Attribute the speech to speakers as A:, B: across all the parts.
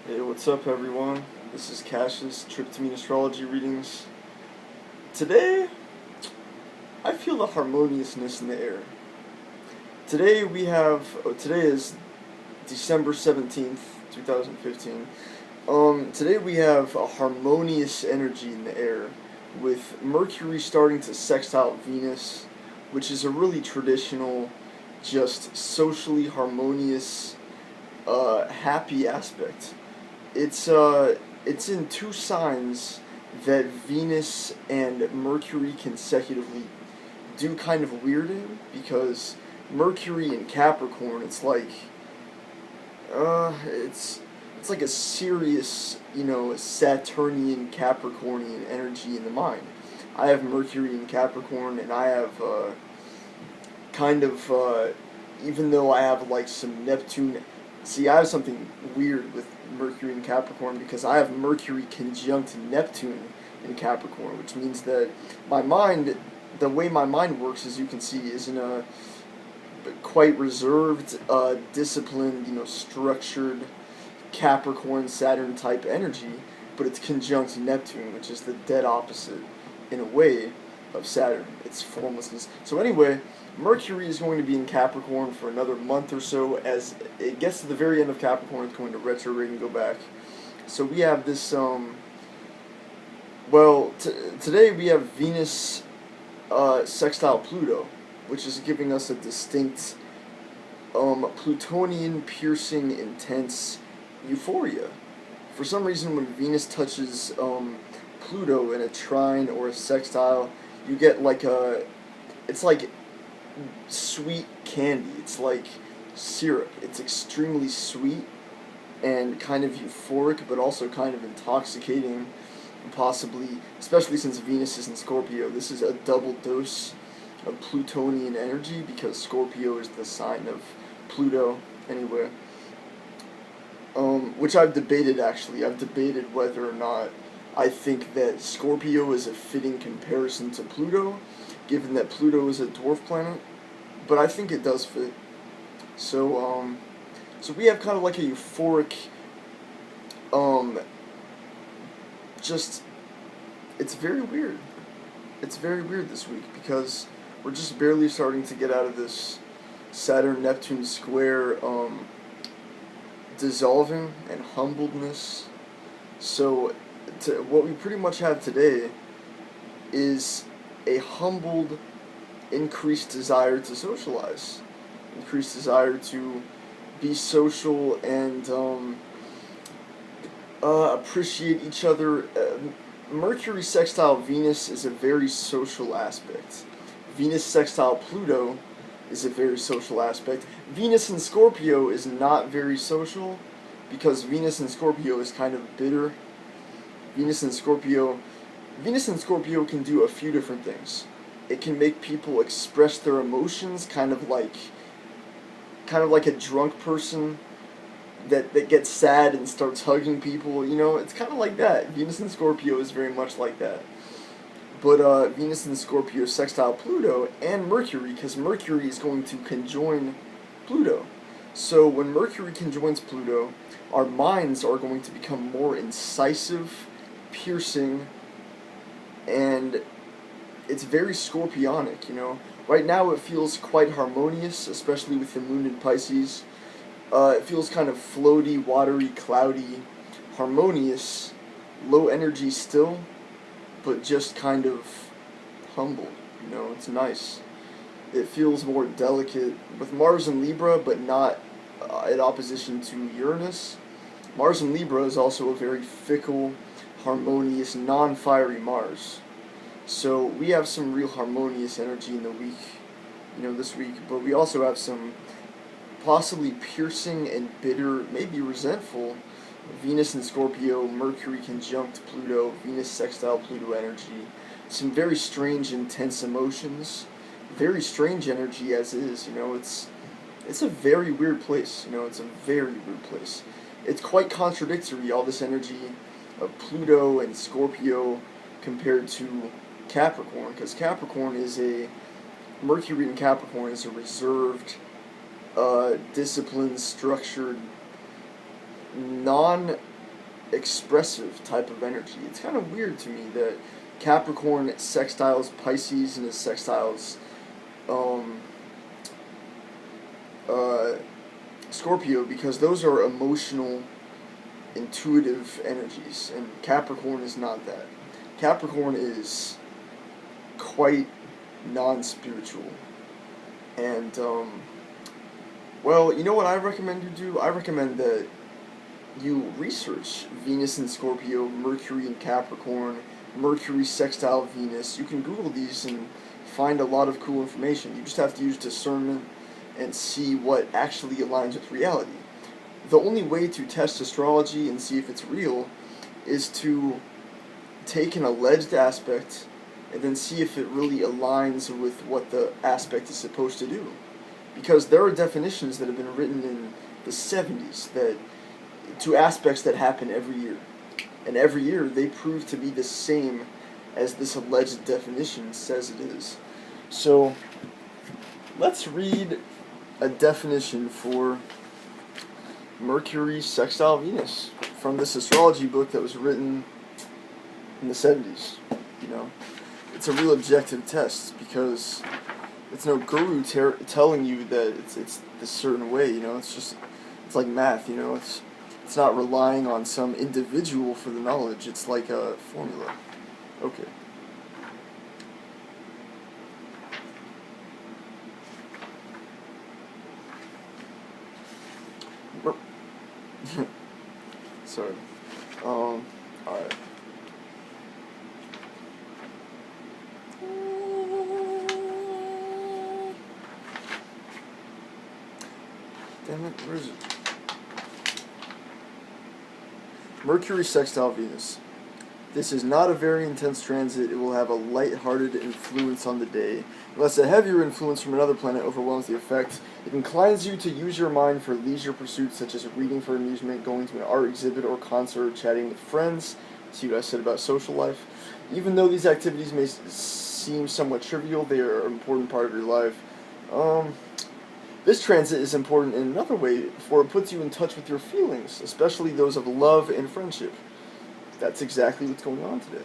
A: Hey, what's up, everyone? This is Cassius, Tryptamine Astrology Readings. Today, I feel the harmoniousness in the air. Today is December 17th, 2015. Today we have a harmonious energy in the air, with Mercury starting to sextile Venus, which is a really traditional, just socially harmonious, happy aspect. It's in two signs that Venus and Mercury consecutively do kind of weird in, because Mercury in Capricorn, it's like a serious, Saturnian Capricornian energy in the mind. I have Mercury in Capricorn, and I have kind of even though I have like some Neptune. See, I have something weird with Mercury in Capricorn because I have Mercury conjunct Neptune in Capricorn, which means that my mind, the way my mind works, as you can see, is in a quite reserved, disciplined, structured Capricorn Saturn type energy, but it's conjunct Neptune, which is the dead opposite, in a way, of Saturn. It's formlessness. So anyway, Mercury is going to be in Capricorn for another month or so. As it gets to the very end of Capricorn, it's going to retrograde and go back. So we have this. Today we have Venus sextile Pluto, which is giving us a distinct Plutonian, piercing, intense euphoria. For some reason, when Venus touches Pluto in a trine or a sextile, you get it's like sweet candy. It's like syrup. It's extremely sweet and kind of euphoric, but also kind of intoxicating, possibly, especially since Venus is in Scorpio. This is a double dose of Plutonian energy because Scorpio is the sign of Pluto, anyway. Which I've debated, actually. I've debated whether or not I think that Scorpio is a fitting comparison to Pluto, given that Pluto is a dwarf planet, but I think it does fit. So we have kind of like a euphoric, um, just, it's very weird. It's very weird this week because we're just barely starting to get out of this Saturn-Neptune square, dissolving and humbledness. So, what we pretty much have today is a humbled, increased desire to socialize, increased desire to be social and appreciate each other. Mercury sextile Venus is a very social aspect. Venus sextile Pluto is a very social aspect. Venus in Scorpio is not very social because Venus in Scorpio is kind of bitter. Venus in Scorpio Venus in Scorpio can do a few different things. It can make people express their emotions kind of like a drunk person that gets sad and starts hugging people, it's kind of like that. Venus in Scorpio is very much like that. But Venus in Scorpio sextile Pluto and Mercury, because Mercury is going to conjoin Pluto. So when Mercury conjoins Pluto, our minds are going to become more incisive, piercing, and it's very scorpionic. Right now it feels quite harmonious, especially with the moon in Pisces. It feels kind of floaty, watery, cloudy, harmonious, low energy still, but just kind of humble. It's nice. It feels more delicate with Mars and Libra, but not in opposition to Uranus. Mars in Libra is also a very fickle, harmonious, non-fiery Mars. So we have some real harmonious energy in the week, this week, but we also have some possibly piercing and bitter, maybe resentful Venus in Scorpio, Mercury conjunct Pluto, Venus sextile Pluto energy. Some very strange, intense emotions. Very strange energy as is, it's a very weird place, it's a very weird place. It's quite contradictory, all this energy of Pluto and Scorpio compared to Capricorn, because Mercury in Capricorn is a reserved, disciplined, structured, non expressive type of energy. It's kind of weird to me that Capricorn sextiles Pisces and it sextiles um, uh, Scorpio, because those are emotional, intuitive energies, and Capricorn is not that. Capricorn is quite non-spiritual, and well, you know what I recommend you do? I recommend that you research Venus in Scorpio, Mercury in Capricorn, Mercury sextile Venus. You can Google these and find a lot of cool information. You just have to use discernment and see what actually aligns with reality. The only way to test astrology and see if it's real is to take an alleged aspect and then see if it really aligns with what the aspect is supposed to do. Because there are definitions that have been written in the 70s that to aspects that happen every year. And every year they prove to be the same as this alleged definition says it is. So let's read a definition for Mercury sextile Venus from this astrology book that was written in the 70s. You know, it's a real objective test because it's no guru telling you that it's this certain way. You know, it's like math. You know, it's not relying on some individual for the knowledge. It's like a formula. Okay. Sorry. Alright. Damn it, where is it? Mercury sextile Venus. This is not a very intense transit. It will have a light-hearted influence on the day. Unless a heavier influence from another planet overwhelms the effect, it inclines you to use your mind for leisure pursuits such as reading for amusement, going to an art exhibit or concert, chatting with friends. See what I said about social life? Even though these activities may seem somewhat trivial, they are an important part of your life. This transit is important in another way, for it puts you in touch with your feelings, especially those of love and friendship. That's exactly what's going on today.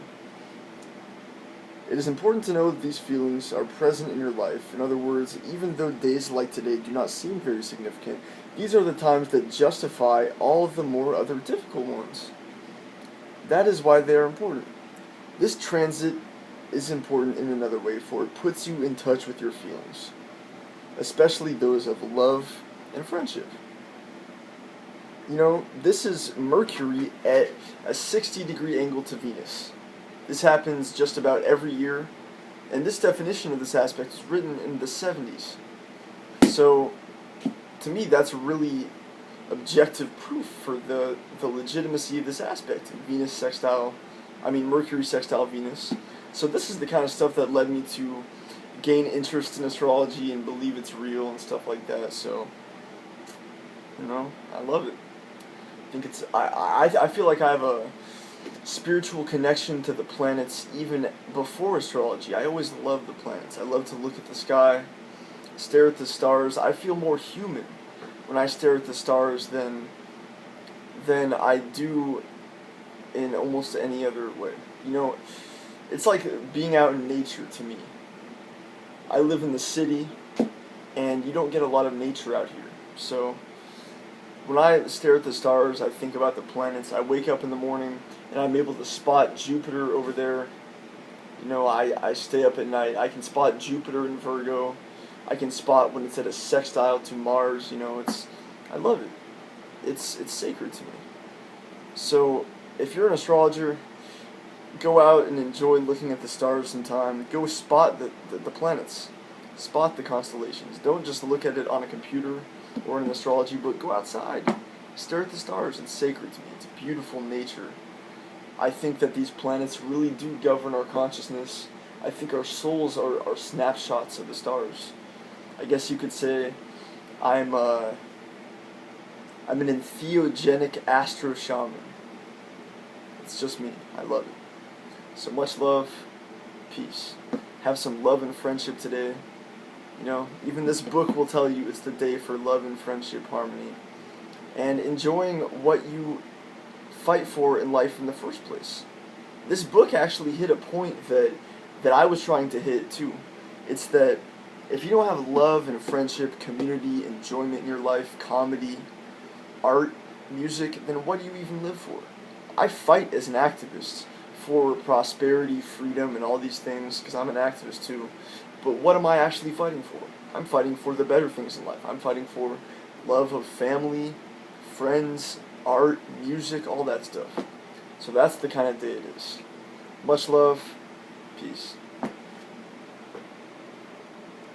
A: It is important to know that these feelings are present in your life. In other words, even though days like today do not seem very significant, these are the times that justify all of the more other difficult ones. That is why they are important. This transit is important in another way, for it puts you in touch with your feelings, especially those of love and friendship. You know, this is Mercury at a 60-degree angle to Venus. This happens just about every year, and this definition of this aspect was written in the 70s. So, to me, that's really objective proof for the legitimacy of this aspect. Mercury sextile Venus. So this is the kind of stuff that led me to gain interest in astrology and believe it's real and stuff like that. So, you know, I love it. I think I feel like I have a spiritual connection to the planets even before astrology. I always loved the planets. I love to look at the sky, stare at the stars. I feel more human when I stare at the stars than I do in almost any other way. You know, it's like being out in nature to me. I live in the city, and you don't get a lot of nature out here. So when I stare at the stars, I think about the planets. I wake up in the morning, and I'm able to spot Jupiter over there. You know, I stay up at night. I can spot Jupiter in Virgo. I can spot when it's at a sextile to Mars. You know, I love it. It's sacred to me. So if you're an astrologer, go out and enjoy looking at the stars sometime. Go spot the planets. Spot the constellations. Don't just look at it on a computer or in an astrology book. Go outside. Stare at the stars. It's sacred to me. It's beautiful nature. I think that these planets really do govern our consciousness. I think our souls are snapshots of the stars. I guess you could say I'm an entheogenic astro shaman. It's just me. I love it. So much love, peace. Have some love and friendship today. You know, even this book will tell you it's the day for love and friendship harmony. And enjoying what you fight for in life in the first place. This book actually hit a point that I was trying to hit too. It's that if you don't have love and friendship, community, enjoyment in your life, comedy, art, music, then what do you even live for? I fight as an activist for prosperity, freedom, and all these things because I'm an activist too. But what am I actually fighting for? I'm fighting for the better things in life. I'm fighting for love of family, friends, art, music, all that stuff. So that's the kind of day it is. Much love. Peace.